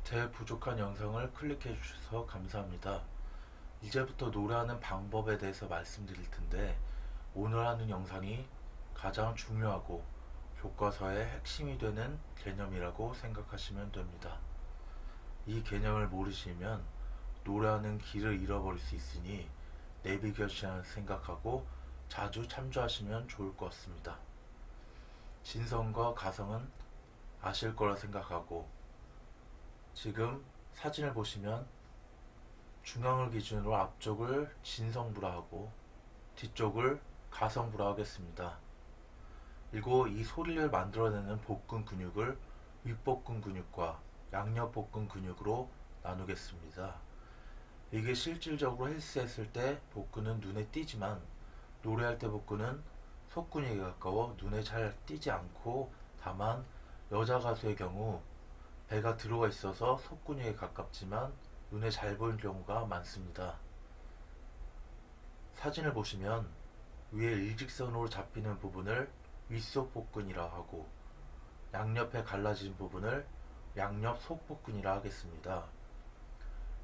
제 부족한 영상을 클릭해 주셔서 감사합니다. 이제부터 노래하는 방법에 대해서 말씀드릴 텐데, 오늘 하는 영상이 가장 중요하고 교과서의 핵심이 되는 개념이라고 생각하시면 됩니다. 이 개념을 모르시면 노래하는 길을 잃어버릴 수 있으니 내비게이션을 생각하고 자주 참조하시면 좋을 것 같습니다. 진성과 가성은 아실 거라 생각하고, 지금 사진을 보시면 중앙을 기준으로 앞쪽을 진성부라 하고 뒤쪽을 가성부라 하겠습니다. 그리고 이 소리를 만들어내는 복근 근육을 윗복근 근육과 양옆복근 근육으로 나누겠습니다. 이게 실질적으로 헬스했을 때 복근은 눈에 띄지만, 노래할 때 복근은 속근육에 가까워 눈에 잘 띄지 않고, 다만 여자 가수의 경우 배가 들어가 있어서 속근육에 가깝지만 눈에 잘 보이는 경우가 많습니다. 사진을 보시면 위에 일직선으로 잡히는 부분을 윗속복근이라 하고, 양옆에 갈라진 부분을 양옆 속복근이라 하겠습니다.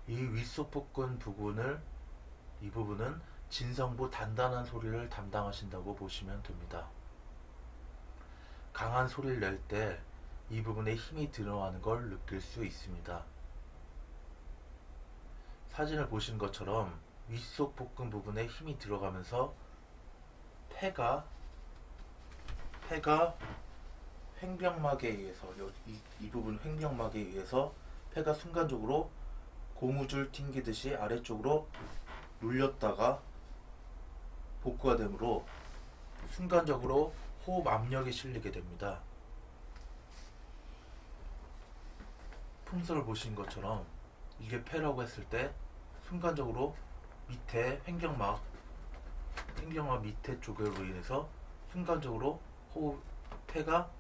이 윗속복근 이 부분은 진성부 단단한 소리를 담당하신다고 보시면 됩니다. 강한 소리를 낼 때 이 부분에 힘이 들어가는 걸 느낄 수 있습니다. 사진을 보신 것처럼 윗속 복근 부분에 힘이 들어가면서 폐가 횡격막에 의해서, 이 부분 횡격막에 의해서 폐가 순간적으로 고무줄 튕기듯이 아래쪽으로 눌렸다가 복구가 되므로 순간적으로 호흡 압력이 실리게 됩니다. 풍선을 보신 것처럼 이게 폐라고 했을 때 순간적으로 밑에 횡격막 밑에 쪽으로 인해서 순간적으로 폐가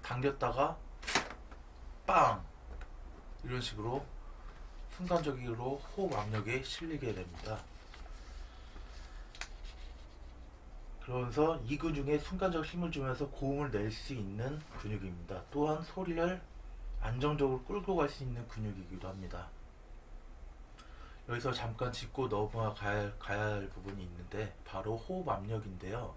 당겼다가 빵! 이런 식으로 순간적으로 호흡 압력이 실리게 됩니다. 그러면서 이 근육에 순간적 힘을 주면서 고음을 낼 수 있는 근육입니다. 또한 소리를 안정적으로 끌고 갈 수 있는 근육이기도 합니다. 여기서 잠깐 짚고 넘어가야 할 부분이 있는데, 바로 호흡 압력인데요.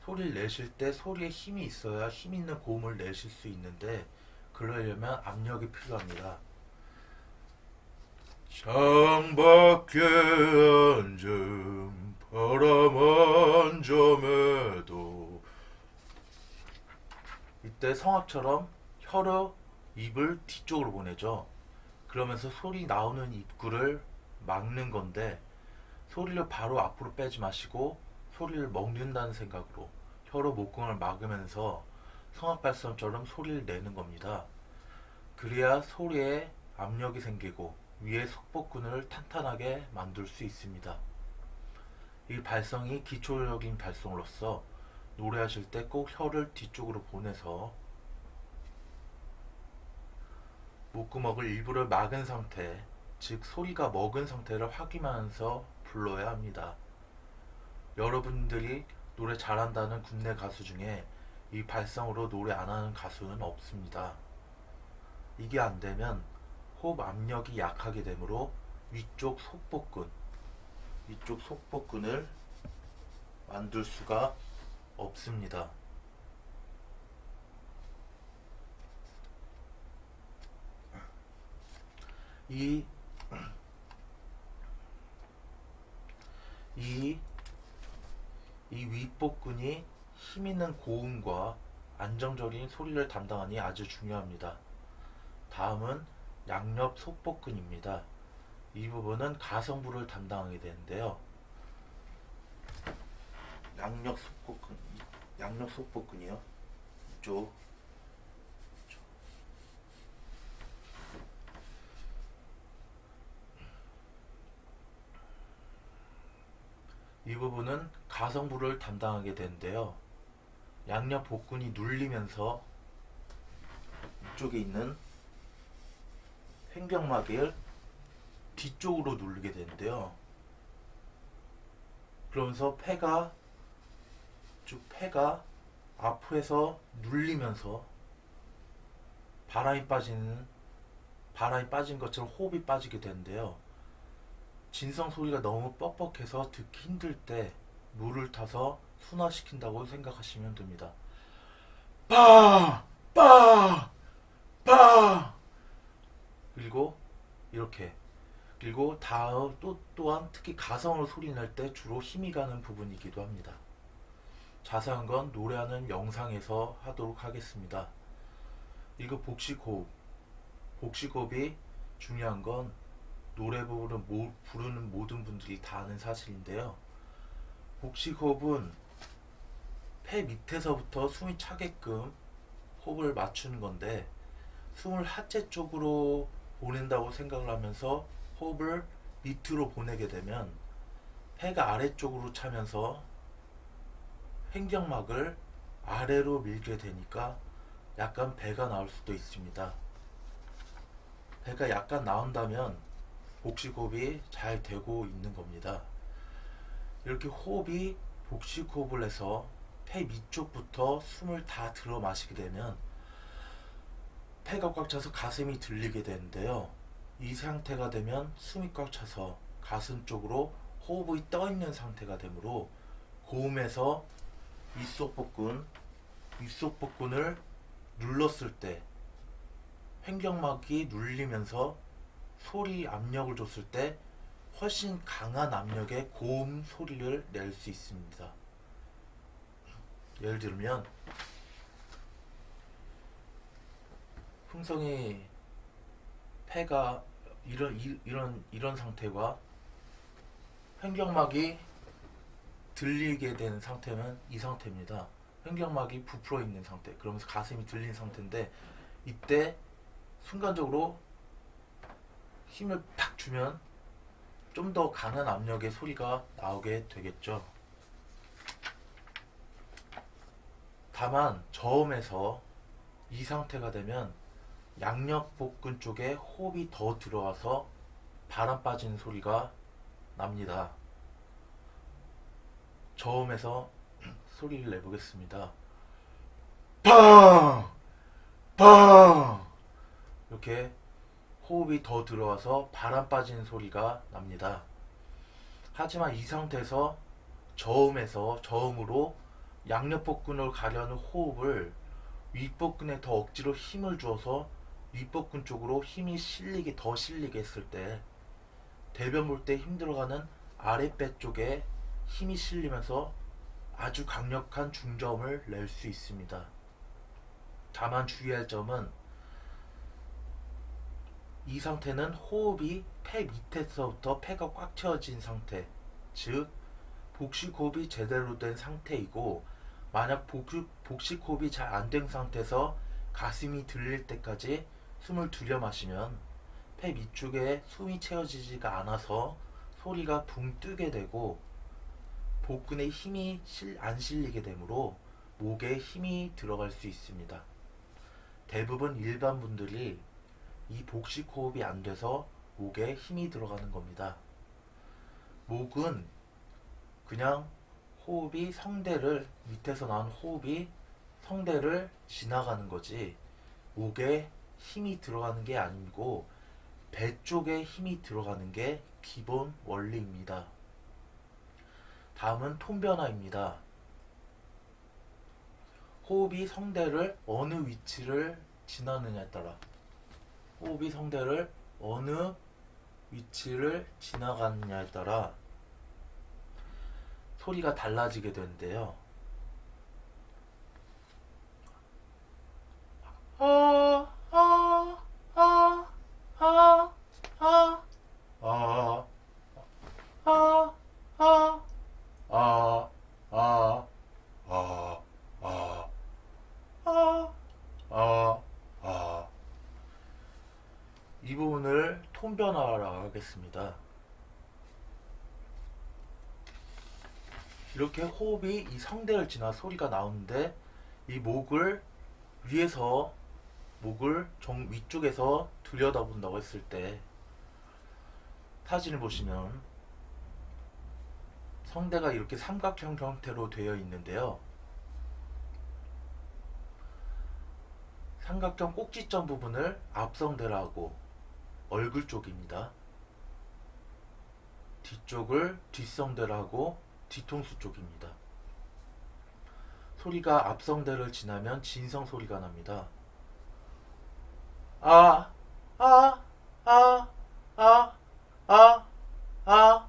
소리를 내실 때 소리에 힘이 있어야 힘 있는 고음을 내실 수 있는데, 그러려면 압력이 필요합니다. 창밖에 앉은 바람 한 점에도, 이때 성악처럼 혀로 입을 뒤쪽으로 보내죠. 그러면서 소리 나오는 입구를 막는 건데, 소리를 바로 앞으로 빼지 마시고 소리를 먹는다는 생각으로 혀로 목구멍을 막으면서 성악 발성처럼 소리를 내는 겁니다. 그래야 소리에 압력이 생기고 위에 속복근을 탄탄하게 만들 수 있습니다. 이 발성이 기초적인 발성으로서 노래하실 때 꼭 혀를 뒤쪽으로 보내서 목구멍을 일부러 막은 상태, 즉 소리가 먹은 상태를 확인하면서 불러야 합니다. 여러분들이 노래 잘한다는 국내 가수 중에 이 발성으로 노래 안 하는 가수는 없습니다. 이게 안 되면 호흡 압력이 약하게 되므로 위쪽 속복근을 만들 수가 없습니다. 이 윗복근이 힘있는 고음과 안정적인 소리를 담당하니 아주 중요합니다. 다음은 양옆 속복근입니다. 이 부분은 가성부를 담당하게 되는데요. 양옆 속복근이요. 이쪽. 이 부분은 가성부를 담당하게 되는데요. 양옆 복근이 눌리면서 이쪽에 있는 횡격막을 뒤쪽으로 누르게 되는데요. 그러면서 폐가 앞에서 눌리면서 바람이 빠지는 바람이 빠진 것처럼 호흡이 빠지게 되는데요. 진성 소리가 너무 뻑뻑해서 듣기 힘들 때 물을 타서 순화시킨다고 생각하시면 됩니다. 빠! 빠! 빠! 그리고 이렇게. 그리고 또한 특히 가성으로 소리 낼 때 주로 힘이 가는 부분이기도 합니다. 자세한 건 노래하는 영상에서 하도록 하겠습니다. 이거 복식호흡. 복식호흡이 중요한 건 노래 부르는 모든 분들이 다 아는 사실인데요. 복식호흡은 폐 밑에서부터 숨이 차게끔 호흡을 맞추는 건데, 숨을 하체 쪽으로 보낸다고 생각을 하면서 호흡을 밑으로 보내게 되면 폐가 아래쪽으로 차면서 횡격막을 아래로 밀게 되니까 약간 배가 나올 수도 있습니다. 배가 약간 나온다면 복식호흡이 잘 되고 있는 겁니다. 이렇게 복식호흡을 해서 폐 밑쪽부터 숨을 다 들어 마시게 되면 폐가 꽉 차서 가슴이 들리게 되는데요. 이 상태가 되면 숨이 꽉 차서 가슴 쪽으로 호흡이 떠 있는 상태가 되므로 고음에서 윗속복근을 눌렀을 때 횡격막이 눌리면서 소리 압력을 줬을 때 훨씬 강한 압력의 고음 소리를 낼 수 있습니다. 예를 들면 풍성이 폐가 이런 상태와 횡격막이 들리게 되는 상태는 이 상태입니다. 횡격막이 부풀어 있는 상태, 그러면서 가슴이 들린 상태인데, 이때 순간적으로 힘을 팍 주면 좀 더 강한 압력의 소리가 나오게 되겠죠. 다만 저음에서 이 상태가 되면 양옆복근 쪽에 호흡이 더 들어와서 바람 빠지는 소리가 납니다. 저음에서 소리를 내보겠습니다. 팡! 팡! 이렇게 호흡이 더 들어와서 바람 빠지는 소리가 납니다. 하지만 이 상태에서 저음으로 양옆복근을 가려는 호흡을 윗복근에 더 억지로 힘을 주어서 윗복근 쪽으로 힘이 더 실리게 했을 때 대변 볼 때 힘들어가는 아랫배 쪽에 힘이 실리면서 아주 강력한 중저음을 낼 수 있습니다. 다만 주의할 점은 이 상태는 호흡이 폐 밑에서부터 폐가 꽉 채워진 상태, 즉 복식호흡이 제대로 된 상태이고, 만약 복식호흡이 잘 안 된 상태에서 가슴이 들릴 때까지 숨을 들여 마시면 폐 밑쪽에 숨이 채워지지가 않아서 소리가 붕 뜨게 되고 복근에 힘이 안 실리게 되므로 목에 힘이 들어갈 수 있습니다. 대부분 일반 분들이 이 복식호흡이 안 돼서 목에 힘이 들어가는 겁니다. 목은 그냥 호흡이 밑에서 나온 호흡이 성대를 지나가는 거지 목에 힘이 들어가는 게 아니고 배 쪽에 힘이 들어가는 게 기본 원리입니다. 다음은 톤 변화입니다. 호흡이 성대를 어느 위치를 지나느냐에 따라 호흡이 성대를 어느 위치를 지나가느냐에 따라 소리가 달라지게 되는데요. 이 부분을 톤 변화라고 하겠습니다. 이렇게 호흡이 이 성대를 지나 소리가 나오는데 이 목을 위쪽에서 들여다본다고 했을 때 사진을 보시면 성대가 이렇게 삼각형 형태로 되어 있는데요. 삼각형 꼭지점 부분을 앞성대라고, 얼굴 쪽입니다. 뒤쪽을 뒷성대를 하고 뒤통수 쪽입니다. 소리가 앞성대를 지나면 진성 소리가 납니다. 아, 아, 아, 아, 아, 아,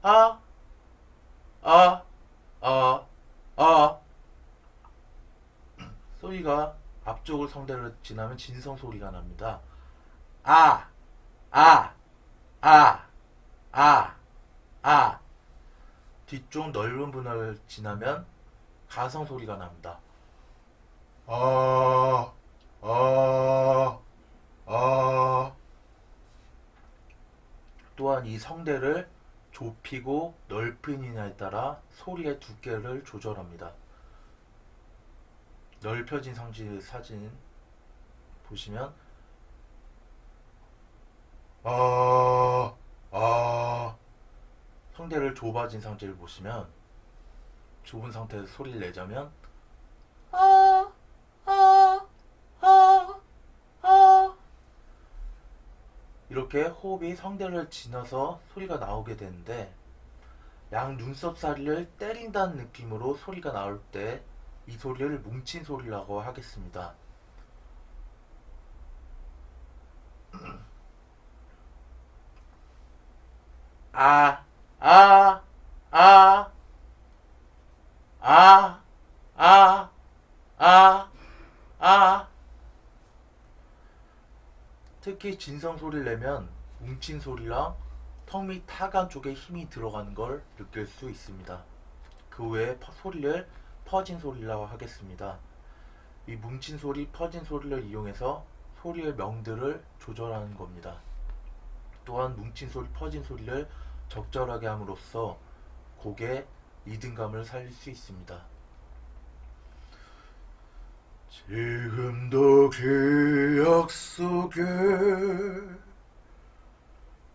아, 아, 아, 아. 소리가 앞쪽을 성대를 지나면 진성 소리가 납니다. 아, 아, 아, 아, 아. 뒤쪽 넓은 분을 지나면 가성 소리가 납니다. 아, 아, 아. 또한 이 성대를 좁히고 넓히느냐에 따라 소리의 두께를 조절합니다. 넓혀진 사진 보시면 성대를 좁아진 상태를 보시면 좁은 상태에서 소리를 내자면 아, 아, 아, 아. 이렇게 호흡이 성대를 지나서 소리가 나오게 되는데 양 눈썹 사이를 때린다는 느낌으로 소리가 나올 때 이 소리를 뭉친 소리라고 하겠습니다. 아, 아, 아, 아, 아, 아, 아. 특히 진성 소리를 내면 뭉친 소리랑 턱 및 타간 쪽에 힘이 들어가는 걸 느낄 수 있습니다. 그 외에 소리를 퍼진 소리라고 하겠습니다. 이 뭉친 소리, 퍼진 소리를 이용해서 소리의 명들을 조절하는 겁니다. 또한 뭉친 소리, 퍼진 소리를 적절하게 함으로써 곡의 리듬감을 살릴 수 있습니다. 지금도 기억 속에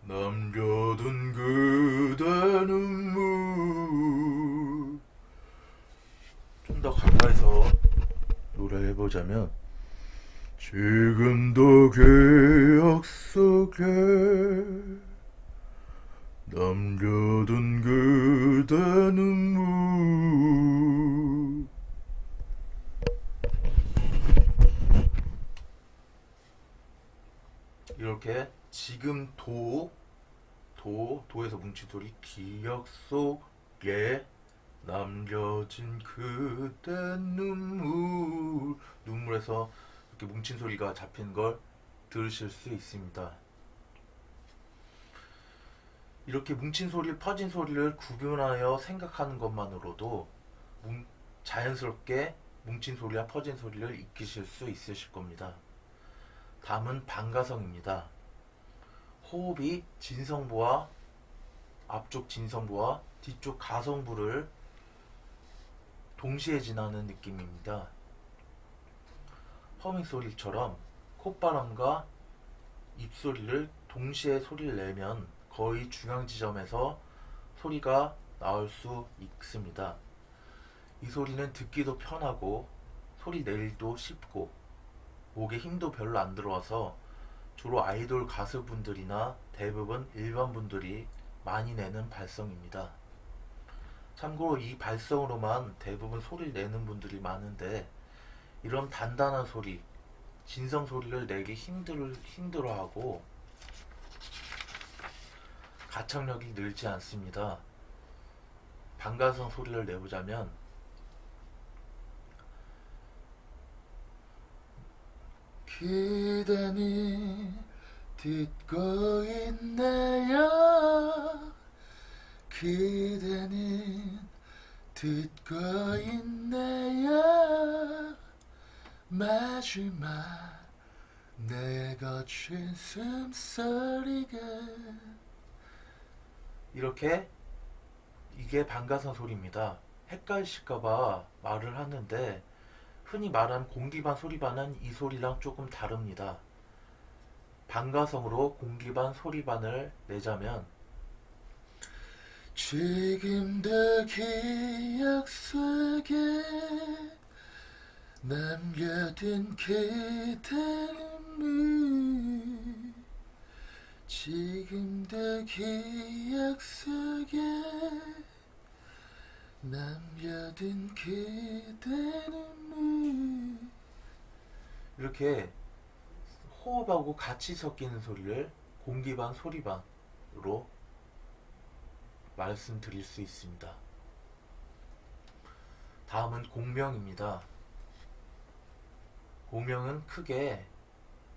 남겨둔 그대 눈물. 좀 더 가까이서 노래해보자면 지금도 기억 속에 남겨둔 그대 눈물. 이렇게 지금 도에서 뭉친 소리 기억 속에 남겨진 그대 눈물에서 이렇게 뭉친 소리가 잡히는 걸 들으실 수 있습니다. 이렇게 뭉친 소리, 퍼진 소리를 구분하여 생각하는 것만으로도 자연스럽게 뭉친 소리와 퍼진 소리를 익히실 수 있으실 겁니다. 다음은 반가성입니다. 호흡이 진성부와 앞쪽 진성부와 뒤쪽 가성부를 동시에 지나는 느낌입니다. 허밍 소리처럼 콧바람과 입소리를 동시에 소리를 내면 거의 중앙 지점에서 소리가 나올 수 있습니다. 이 소리는 듣기도 편하고 소리 내기도 쉽고 목에 힘도 별로 안 들어와서 주로 아이돌 가수분들이나 대부분 일반 분들이 많이 내는 발성입니다. 참고로 이 발성으로만 대부분 소리를 내는 분들이 많은데 이런 단단한 소리, 진성 소리를 내기 힘들어하고 가창력이 늘지 않습니다. 반가성 소리를 내보자면 기대니 듣고 있네요. 기대니 듣고 있네요. 마지막 내 거친 숨소리가. 이렇게 이게 반가성 소리입니다. 헷갈리실까봐 말을 하는데 흔히 말하는 공기반 소리반은 이 소리랑 조금 다릅니다. 반가성으로 공기반 소리반을 내자면 지금도 기억 속에 남겨둔 그대 눈물. 지금 내 기억 속에 남겨둔 그대 눈물. 이렇게 호흡하고 같이 섞이는 소리를 공기 반 소리 반으로 말씀드릴 수 있습니다. 다음은 공명입니다. 공명은 크게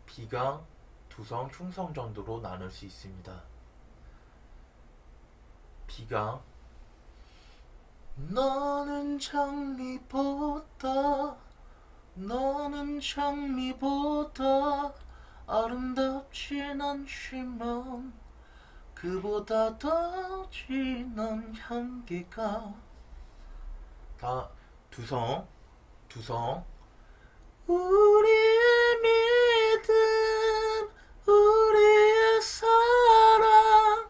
비강, 두성, 흉성 정도로 나눌 수 있습니다. 비강, 너는 장미보다 아름답진 않지만 그보다 더 진한 향기가. 다 두성, 우리의 믿음, 우리의 사랑,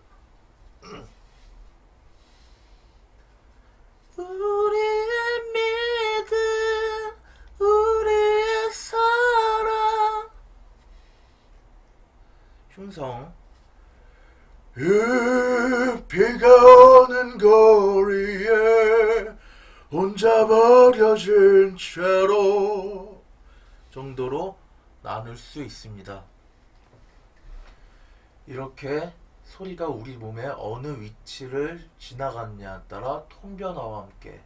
우리의 믿음, 우리의 사랑. 흉성, 비가 오는 거리에 혼자 버려진 채로 정도로 나눌 수 있습니다. 이렇게 소리가 우리 몸의 어느 위치를 지나갔냐에 따라 톤 변화와 함께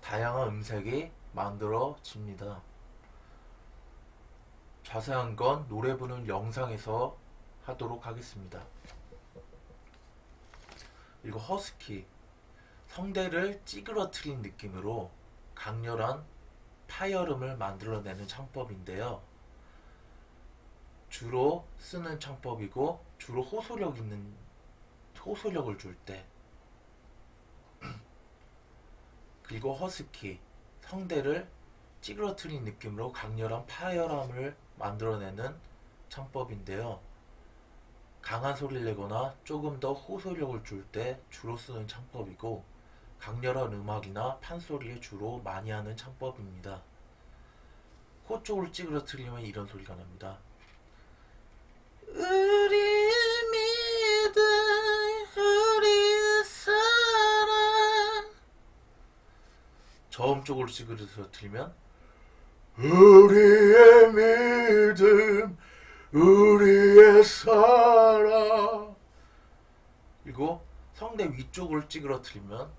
다양한 음색이 만들어집니다. 자세한 건 노래 부르는 영상에서 하도록 하겠습니다. 그리고 허스키, 성대를 찌그러뜨린 느낌으로 강렬한 파열음을 만들어내는 창법인데요. 주로 쓰는 창법이고 주로 호소력을 줄 때. 그리고 허스키, 성대를 찌그러뜨린 느낌으로 강렬한 파열음을 만들어내는 창법인데요. 강한 소리를 내거나 조금 더 호소력을 줄 때 주로 쓰는 창법이고 강렬한 음악이나 판소리에 주로 많이 하는 창법입니다. 코 쪽을 찌그러뜨리면 이런 소리가 납니다. 우리의 믿음, 우리의 사랑. 저음 쪽을 찌그러뜨리면 우리의 믿음, 우리의 사랑. 그리고 성대 위쪽을 찌그러뜨리면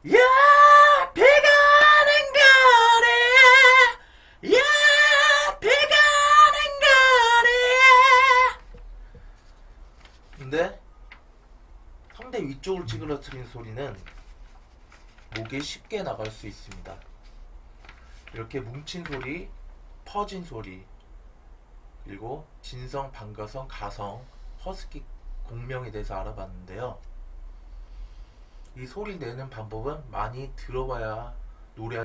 야, 비가 오는 거리에, 야, 비가 오는 거리에. 근데 성대 위쪽을 찌그러뜨린 소리는 목에 쉽게 나갈 수 있습니다. 이렇게 뭉친 소리, 퍼진 소리, 그리고 진성, 반가성, 가성, 허스키, 공명에 대해서 알아봤는데요. 이 소리 내는 방법은 많이 들어봐야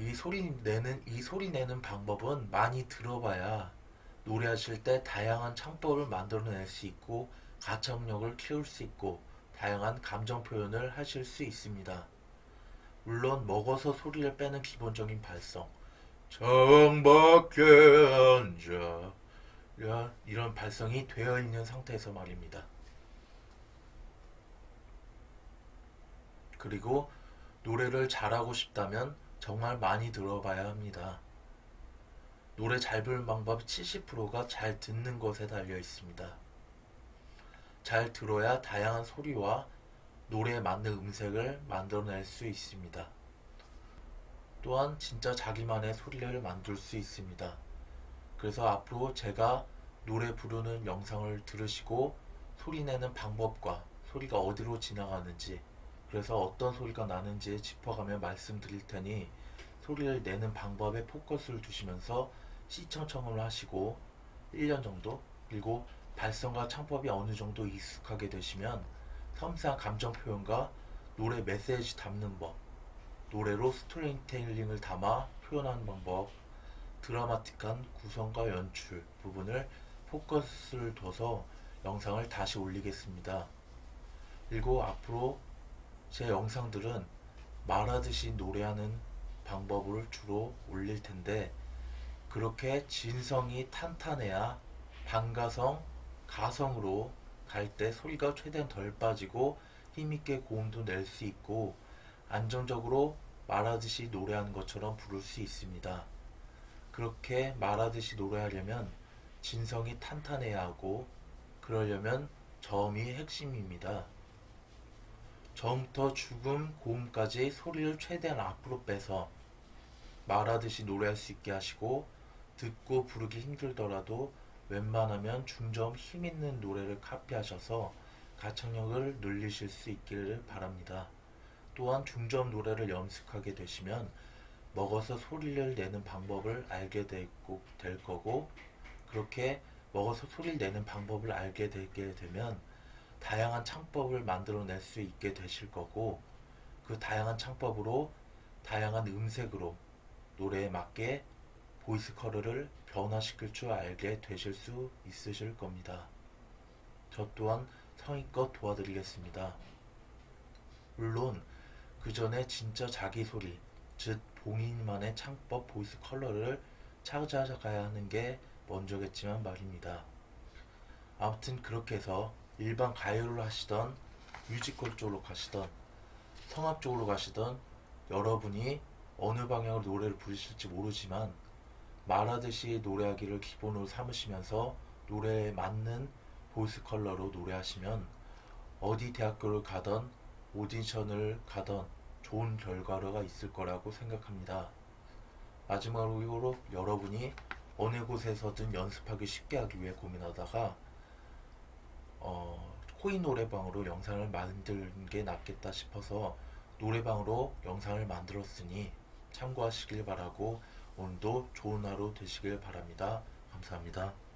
이 소리 내는 방법은 많이 들어봐야 노래하실 때 다양한 창법을 만들어낼 수 있고 가창력을 키울 수 있고 다양한 감정 표현을 하실 수 있습니다. 물론 먹어서 소리를 빼는 기본적인 발성, 창밖에 앉아, 이런 발성이 되어 있는 상태에서 말입니다. 그리고 노래를 잘하고 싶다면 정말 많이 들어봐야 합니다. 노래 잘 부르는 방법 70%가 잘 듣는 것에 달려 있습니다. 잘 들어야 다양한 소리와 노래에 맞는 음색을 만들어낼 수 있습니다. 또한 진짜 자기만의 소리를 만들 수 있습니다. 그래서 앞으로 제가 노래 부르는 영상을 들으시고 소리 내는 방법과 소리가 어디로 지나가는지, 그래서 어떤 소리가 나는지 짚어가며 말씀드릴 테니 소리를 내는 방법에 포커스를 두시면서 시청청을 하시고 1년 정도, 그리고 발성과 창법이 어느 정도 익숙하게 되시면 섬세한 감정 표현과 노래 메시지 담는 법, 노래로 스토리텔링을 담아 표현하는 방법, 드라마틱한 구성과 연출 부분을 포커스를 둬서 영상을 다시 올리겠습니다. 그리고 앞으로 제 영상들은 말하듯이 노래하는 방법을 주로 올릴 텐데 그렇게 진성이 탄탄해야 반가성, 가성으로 갈 때 소리가 최대한 덜 빠지고 힘있게 고음도 낼 수 있고 안정적으로 말하듯이 노래하는 것처럼 부를 수 있습니다. 그렇게 말하듯이 노래하려면 진성이 탄탄해야 하고 그러려면 저음이 핵심입니다. 저음부터 죽음, 고음까지 소리를 최대한 앞으로 빼서 말하듯이 노래할 수 있게 하시고 듣고 부르기 힘들더라도 웬만하면 중저음 힘있는 노래를 카피하셔서 가창력을 늘리실 수 있기를 바랍니다. 또한 중저음 노래를 연습하게 되시면 먹어서 소리를 내는 방법을 알게 될 거고 그렇게 먹어서 소리를 내는 방법을 알게 되게 되면 다양한 창법을 만들어낼 수 있게 되실 거고 그 다양한 창법으로 다양한 음색으로 노래에 맞게 보이스 컬러를 변화시킬 줄 알게 되실 수 있으실 겁니다. 저 또한 성의껏 도와드리겠습니다. 물론 그 전에 진짜 자기 소리, 즉 본인만의 창법 보이스 컬러를 찾아가야 하는 게 먼저겠지만 말입니다. 아무튼 그렇게 해서 일반 가요를 하시던 뮤지컬 쪽으로 가시던 성악 쪽으로 가시던 여러분이 어느 방향으로 노래를 부르실지 모르지만 말하듯이 노래하기를 기본으로 삼으시면서 노래에 맞는 보이스 컬러로 노래하시면 어디 대학교를 가던 오디션을 가던 좋은 결과가 있을 거라고 생각합니다. 마지막으로 여러분이 어느 곳에서든 연습하기 쉽게 하기 위해 고민하다가 코인 노래방으로 영상을 만드는 게 낫겠다 싶어서 노래방으로 영상을 만들었으니 참고하시길 바라고 오늘도 좋은 하루 되시길 바랍니다. 감사합니다.